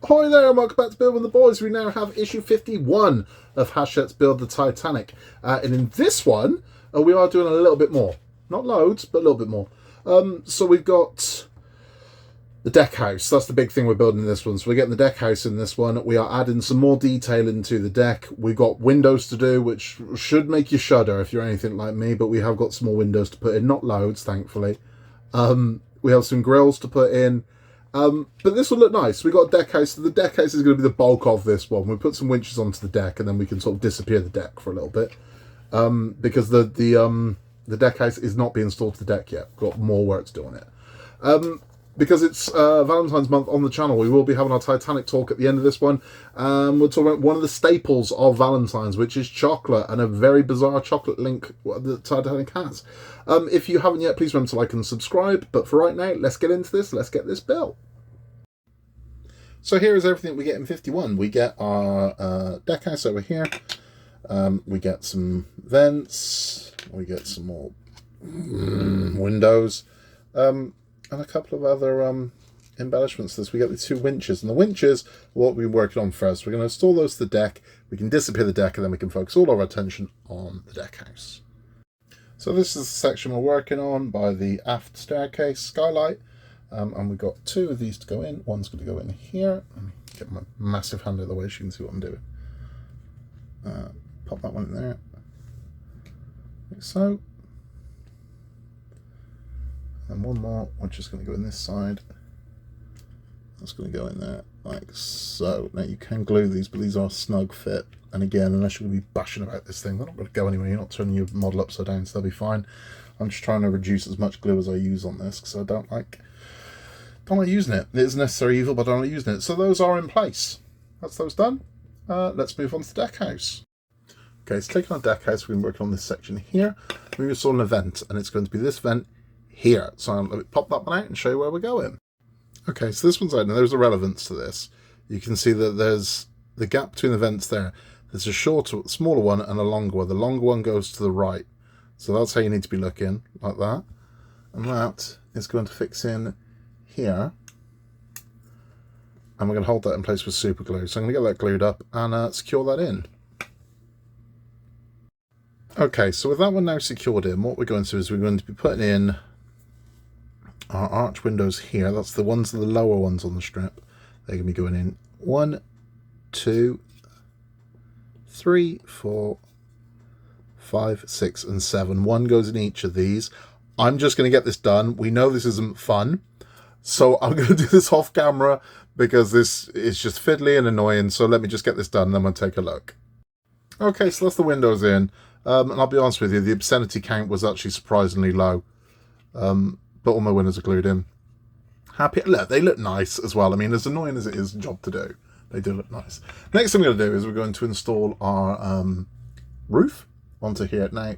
Hi there and welcome back to Build with the Boys. We now have issue 51 of Hachette Build the Titanic. And in this one, we are doing a little bit more. Not loads, but a little bit more. So we've got the deck house. That's the big thing we're building in this one. So we're getting the deck house in this one. We are adding some more detail into the deck. We've got windows to do, which should make you shudder if you're anything like me. But we have got some more windows to put in. Not loads, thankfully. We have some grills to put in. But this will look nice. We've got a deck house. So the deck house is going to be the bulk of this one. We put some winches onto the deck and then we can sort of disappear the deck for a little bit. Because the deck house is not being installed to the deck yet. We've got more work to do on it. Because it's Valentine's month on the channel, we will be having our Titanic talk at the end of this one. We're talking about one of the staples of Valentine's, which is chocolate, and a very bizarre chocolate link that Titanic has. If you haven't yet, please remember to like and subscribe. But for right now, let's get into this. Let's get this built. So here is everything we get in 51. We get our deck house over here. We get some vents. We get some more windows. And a couple of other embellishments to this. We get the two winches. And the winches are what we're working on first. We're going to install those to the deck. We can disappear the deck and then we can focus all our attention on the deck house. So this is the section we're working on by the aft staircase skylight. And we've got two of these to go in. One's going to go in here. Let me get my massive hand out of the way so you can see what I'm doing. Pop that one in there. Like so. And one more, which is going to go in this side. That's going to go in there, like so. Now you can glue these, but these are snug fit. And again, unless you're going to be bashing about this thing, they're not going to go anywhere. You're not turning your model upside down, so they'll be fine. I'm just trying to reduce as much glue as I use on this, because I don't like using it. It is necessary evil, but I don't like using it. So those are in place. That's those done. Let's move on to the deck house. Okay, so taking our deck house, we've been working on this section here. We're installing a vent, and it's going to be this vent here. So I'll pop that one out and show you where we're going. Okay, so this one's out, and there's a relevance to this. You can see that there's the gap between the vents there. There's a shorter, smaller one and a longer one. The longer one goes to the right. So that's how you need to be looking, like that. And that is going to fix in here. And we're going to hold that in place with super glue. So I'm going to get that glued up and secure that in. Okay, so with that one now secured in, what we're going to do is we're going to be putting in our arch windows here. That's the ones, the lower ones on the strip. They're going to be going in 1, 2, 3, 4, 5, 6, and 7. One goes in each of these. I'm just going to get this done. We know this isn't fun, so I'm going to do this off camera because this is just fiddly and annoying. So let me just get this done and then we'll take a look. Okay, so that's the windows in. And I'll be honest with you, the obscenity count was actually surprisingly low. But all my windows are glued in. Happy. Look, they look nice as well. I mean, as annoying as it is a job to do, they do look nice. Next thing I'm going to do is we're going to install our roof onto here. Now,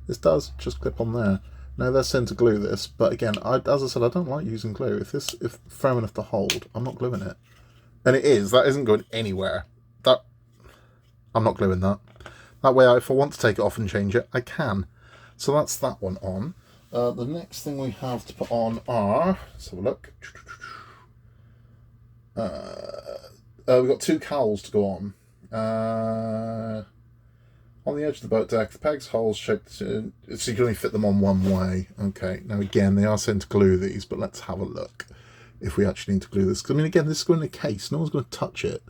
this does just clip on there. Now, they're sent to glue this, but again, as I said, I don't like using glue. If firm enough to hold, I'm not gluing it. And it is. That isn't going anywhere. I'm not gluing that. That way, if I want to take it off and change it, I can. So that's that one on. The next thing we have to put on are, let's have a look. We've got two cowls to go on. On the edge of the boat deck, the pegs, holes shaped so you can only fit them on one way. Okay, now again, they are sent to glue these, but let's have a look if we actually need to glue this. Because I mean, again, this is going in a case. No one's going to touch it.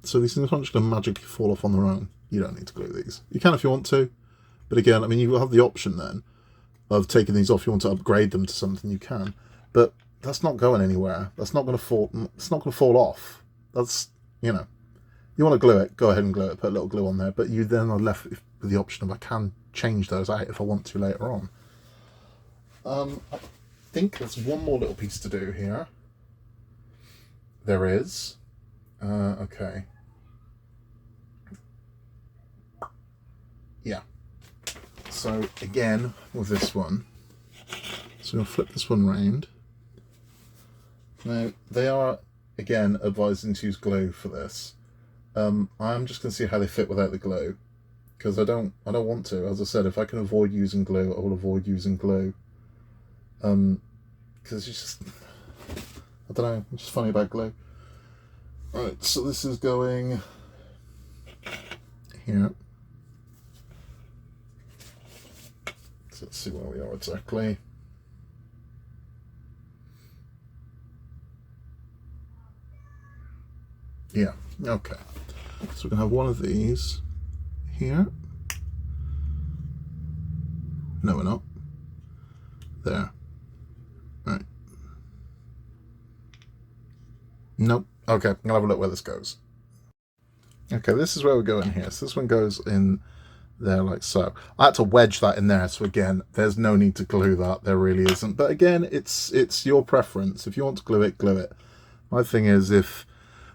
So these things aren't just going to magically fall off on their own. You don't need to glue these. You can if you want to. But again, I mean, you will have the option then of taking these off. You want to upgrade them to something, you can, but that's not going anywhere. That's not going to fall. It's not going to fall off. That's, you know, you want to glue it, go ahead and glue it, put a little glue on there, but you then are left with the option of I can change those out if I want to later on. I think there's one more little piece to do here. There is. Okay. Yeah. So again, with this one, so we'll flip this one round. Now, they are, again, advising to use glue for this. I'm just going to see how they fit without the glue, because I don't want to. As I said, if I can avoid using glue, I will avoid using glue. Because it's just, I don't know, it's just funny about glue. Right, so this is going here. So let's see where we are exactly. Yeah, okay. So we're going to have one of these here. No, we're not. There. Right. Nope. Okay, I'm going to have a look where this goes. Okay, this is where we're going here. So this one goes in there like so. I had to wedge that in there, so again, there's no need to glue that. There really isn't. But again, it's your preference. If you want to glue it, glue it. My thing is,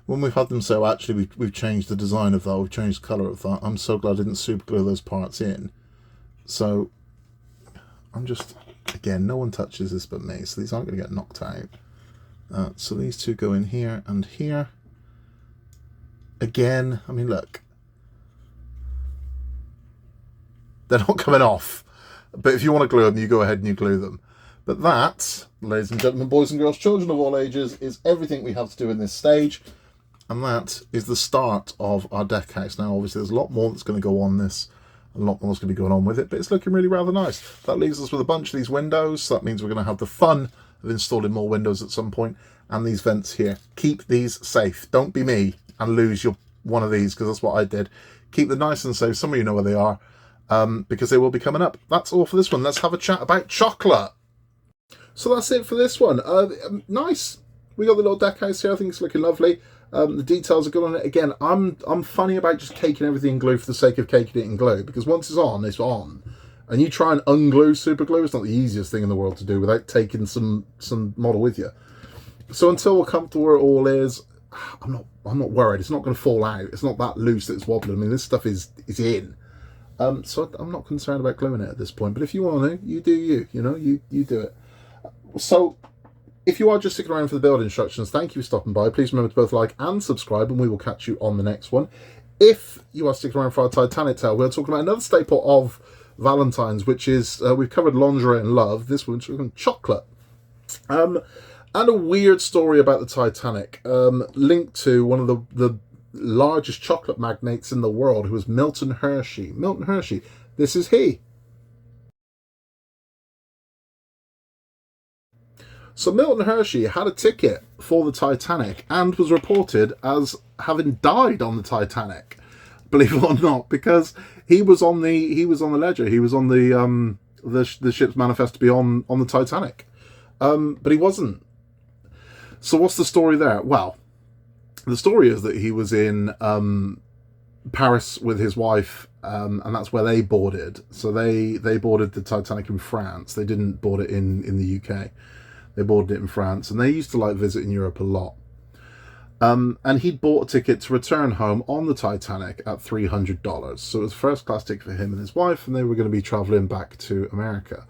when we've had them so, actually we've changed the design of that, we've changed the colour of that. I'm so glad I didn't super glue those parts in. So I'm just, again, no one touches this but me, so these aren't going to get knocked out. So these two go in here and here. Again, I mean, look. They're not coming off. But if you want to glue them, you go ahead and you glue them. But that, ladies and gentlemen, boys and girls, children of all ages, is everything we have to do in this stage. And that is the start of our deck house. Now, obviously, there's a lot more that's going to go on this. A lot more is going to be going on with it, but it's looking really rather nice. That leaves us with a bunch of these windows. So that means we're going to have the fun of installing more windows at some point. And these vents here. Keep these safe. Don't be me and lose one of these, because that's what I did. Keep them nice and safe. Some of you know where they are, because they will be coming up. That's all for this one. Let's have a chat about chocolate. So that's it for this one. Nice. We got the little deck house here. I think it's looking lovely. The details are good on it. Again, I'm funny about just caking everything in glue for the sake of caking it in glue, because once it's on, it's on. And you try and unglue super glue, it's not the easiest thing in the world to do without taking some model with you. So until we're comfortable where it all is, I'm not worried. It's not going to fall out. It's not that loose that it's wobbling. I mean, this stuff is in. So I'm not concerned about gluing it at this point. But if you want to, you do you. You know, you do it. So if you are just sticking around for the build instructions, thank you for stopping by. Please remember to both like and subscribe, and we will catch you on the next one. If you are sticking around for our Titanic tale, we're talking about another staple of Valentine's, which is, we've covered lingerie and love. This one's chocolate. And a weird story about the Titanic, linked to one of the largest chocolate magnates in the world, who was Milton Hershey. Milton Hershey, this is he. So Milton Hershey had a ticket for the Titanic and was reported as having died on the Titanic, believe it or not, because he was on the ledger. He was on the ship's manifest to be on the Titanic, but he wasn't. So what's the story there? Well, the story is that he was in Paris with his wife, and that's where they boarded. So they boarded the Titanic in France. They didn't board it in the UK. They boarded it in France, and they used to like visit in Europe a lot. And he'd bought a ticket to return home on the Titanic at $300. So it was a first class ticket for him and his wife, and they were going to be traveling back to America.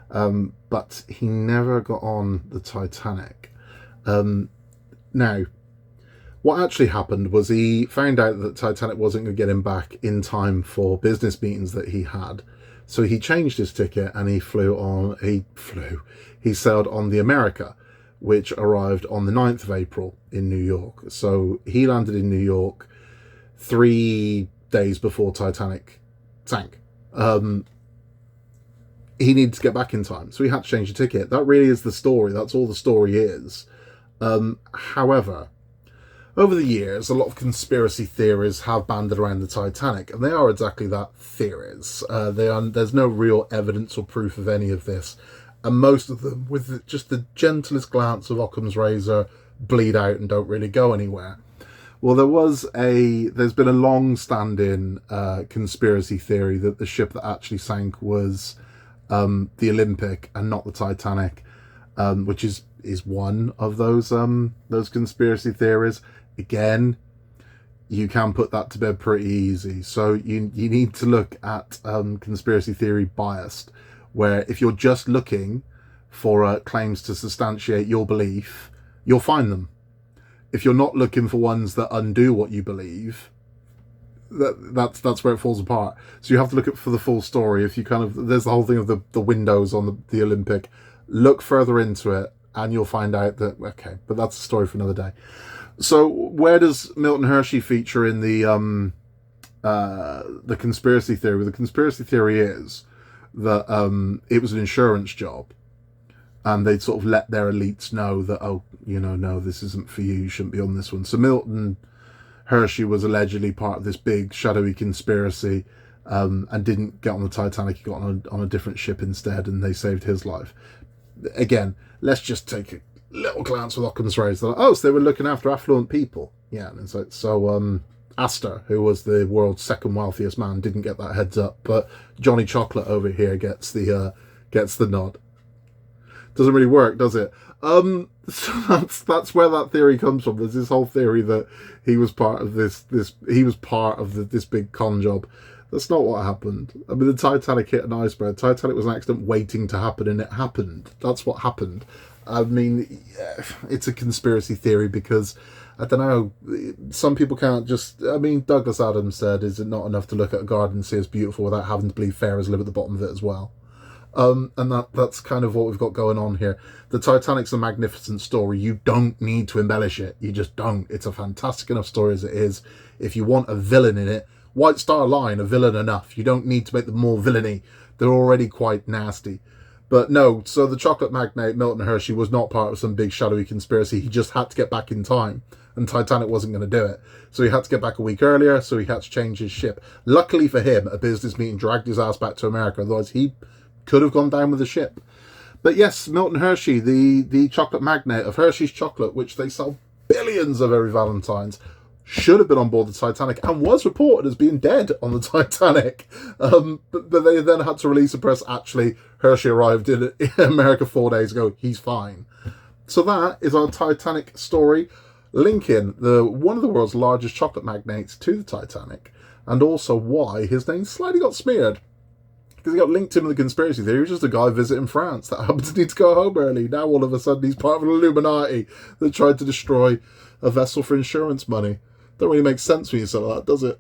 But he never got on the Titanic. Now, what actually happened was he found out that Titanic wasn't going to get him back in time for business meetings that he had. So he changed his ticket and he sailed on the America, which arrived on the 9th of April in New York. So he landed in New York 3 days before Titanic sank. He needed to get back in time, so he had to change the ticket. That really is the story. That's all the story is. However, over the years, a lot of conspiracy theories have banded around the Titanic, and they are exactly that, theories. There's no real evidence or proof of any of this, and most of them, with just the gentlest glance of Occam's razor, bleed out and don't really go anywhere. Well, there's been a long-standing conspiracy theory that the ship that actually sank was the Olympic and not the Titanic, which is one of those conspiracy theories. Again, you can put that to bed pretty easy. So you need to look at conspiracy theory biased, where if you're just looking for claims to substantiate your belief, you'll find them. If you're not looking for ones that undo what you believe, that's where it falls apart. So you have to look for the full story. If you there's the whole thing of the windows on the Olympic. Look further into it, and you'll find out that, okay, but that's a story for another day. So where does Milton Hershey feature in the conspiracy theory? Well, the conspiracy theory is that it was an insurance job, and they'd sort of let their elites know that, oh, you know, no, this isn't for you. You shouldn't be on this one. So Milton Hershey was allegedly part of this big shadowy conspiracy, and didn't get on the Titanic. He got on a different ship instead, and they saved his life. Again, let's just take a little glance with Occam's razor. Oh, so they were looking after affluent people. Yeah, and so Astor, who was the world's second wealthiest man, didn't get that heads up, but Johnny Chocolate over here gets the nod. Doesn't really work, does it? So that's where that theory comes from. There's this whole theory that he was part of this big con job. That's not what happened. I mean, the Titanic hit an iceberg. Titanic was an accident waiting to happen, and it happened. That's what happened. I mean, it's a conspiracy theory because, I don't know, some people can't just... I mean, Douglas Adams said, is it not enough to look at a garden and see it's beautiful without having to believe fairies live at the bottom of it as well? And that's kind of what we've got going on here. The Titanic's a magnificent story. You don't need to embellish it. You just don't. It's a fantastic enough story as it is. If you want a villain in it, White Star Line, a villain enough. You don't need to make them more villainy. They're already quite nasty. But no, so the chocolate magnate, Milton Hershey, was not part of some big shadowy conspiracy. He just had to get back in time, and Titanic wasn't going to do it. So he had to get back a week earlier, so he had to change his ship. Luckily for him, a business meeting dragged his ass back to America, otherwise he could have gone down with the ship. But yes, Milton Hershey, the chocolate magnate of Hershey's Chocolate, which they sell billions of every Valentine's, should have been on board the Titanic and was reported as being dead on the Titanic. But they then had to release a press, actually, Hershey arrived in America 4 days ago. He's fine. So that is our Titanic story, linking one of the world's largest chocolate magnates to the Titanic, and also why his name slightly got smeared. Because he got linked in with the conspiracy theory. He was just a guy visiting France that happened to need to go home early. Now all of a sudden he's part of an Illuminati that tried to destroy a vessel for insurance money. Don't really make sense when you say that, does it?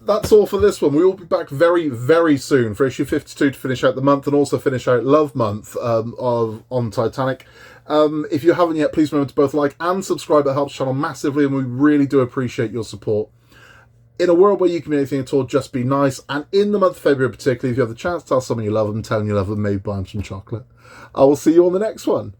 That's all for this one. We will be back very, very soon for issue 52 to finish out the month and also finish out Love Month on Titanic. If you haven't yet, please remember to both like and subscribe. It helps the channel massively, and we really do appreciate your support. In a world where you can be anything at all, just be nice. And in the month of February particularly, if you have the chance to tell someone you love them, tell them you love them, maybe buy them some chocolate. I will see you on the next one.